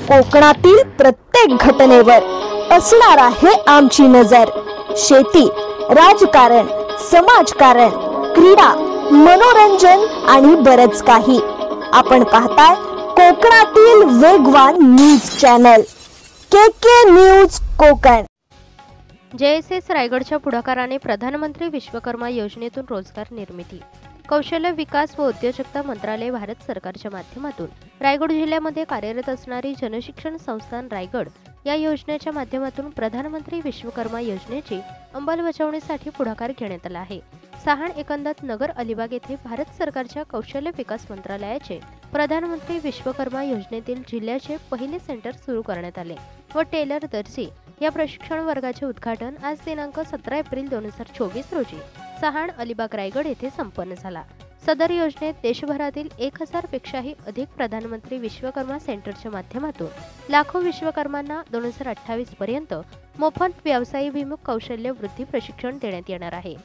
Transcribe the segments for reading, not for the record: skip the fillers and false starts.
कोकणातील प्रत्येक घटनेवर असणार आहे आमची नजर। शेती, राजकारण, समाजकारण, क्रीडा, मनोरंजन आणि बरच काही। आपण पाहताय कोकणातील वेगवान न्यूज चॅनल के न्यूज कोकण। JSS रायगडच्या पुढाकाराने प्रधानमंत्री विश्वकर्मा योजनेतून रोजगार निर्मिती, कौशल्य विकास व उद्योजकता मंत्रालय भारत सरकारच्या माध्यमातून रायगड जिल्ह्यामध्ये कार्यरत असणारी जनशिक्षण संस्थान रायगड या योजनेच्या माध्यमातून प्रधानमंत्री विश्वकर्मा योजनेची अंमलबजावणीसाठी पुढाकार घेण्यात आला आहे। सहाण एकंदत नगर अलिबाग येथे भारत सरकारच्या कौशल्य विकास मंत्रालयाचे प्रधानमंत्री विश्वकर्मा योजनेतील जिल्ह्याचे पहिले सेंटर सुरू करण्यात आले व टेलर दर्जी या प्रशिक्षण वर्गाचे उद्घाटन आज दिनांक 17 एप्रिल 2024 रोजी सहाण अलिबाग रायगड येथे संपन्न झाला। सदर योजनेत देशभरातील 1000 पेक्षाही अधिक प्रधानमंत्री विश्वकर्मा सेंटरच्या माध्यमातून लाखो विश्वकर्मांना 2028 पर्यंत मोफत व्यवसायाभिमुख कौशल्य वृद्धी प्रशिक्षण देण्यात येणार आहे।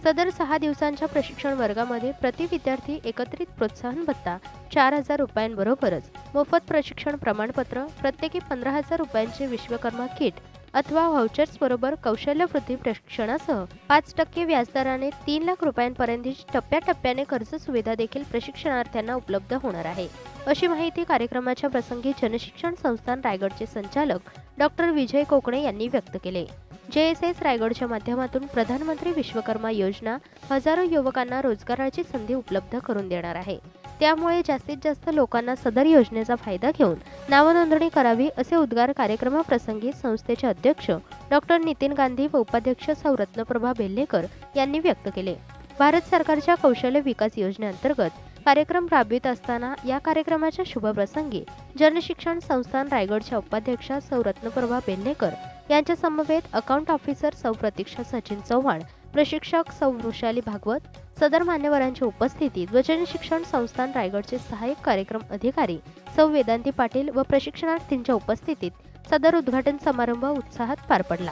सदर 6 दिवसांच्या प्रशिक्षण वर्गामध्ये प्रति विद्यार्थी एकत्रित प्रोत्साहन भत्ता 4000 रुपयांबरोबरच मोफत प्रशिक्षण प्रमाणपत्र, प्रत्येकी 15000 रुपयांचे विश्वकर्मा किट अथवा व्हाउचर्स बरोबर कौशल्य वृद्धी प्रशिक्षणासह 5% व्याजदराने 3 लाख रुपयांपर्यंतची टप्प्याटप्प्याने कर्ज सुविधा देखील प्रशिक्षणार्थ्यांना उपलब्ध होणार आहे, अशी माहिती कार्यक्रमाच्या प्रसंगी जनशिक्षण संस्थान रायगडचे संचालक डॉक्टर विजय कोकणे यांनी व्यक्त केले। JSS रायगडच्या माध्यमातून प्रधानमंत्री विश्वकर्मा योजना हजारो युवकांना रोजगाराची संधी उपलब्ध करून देणार आहे। त्यामुळे जास्तीत जास्त लोकांना सदर योजनेचा फायदा घेऊन नावनोंदणी करावी, असे उद्गार कार्यक्रमाप्रसंगी संस्थेचे अध्यक्ष डॉक्टर नितीन गांधी व उपाध्यक्ष सौ रत्नप्रभा बेल्लेकर यांनी व्यक्त केले। भारत सरकारच्या कौशल्य विकास योजनेअंतर्गत कार्यक्रम राबवित असताना या कार्यक्रमाच्या शुभप्रसंगी जनशिक्षण संस्थान रायगडच्या उपाध्यक्षा सौ रत्नप्रभा बेल्लेकर यांच्या समवेत अकाउंट ऑफिसर सौ प्रतीक्षा सचिन चव्हाण, प्रशिक्षक सौ वृषाली भागवत, सदर मान्यवरांच्या उपस्थितीत व जनशिक्षण संस्थान रायगडचे सहाय्यक कार्यक्रम अधिकारी सौ वेदांती पाटील व प्रशिक्षणार्थींच्या उपस्थितीत सदर उद्घाटन समारंभ उत्साहात पार पडला।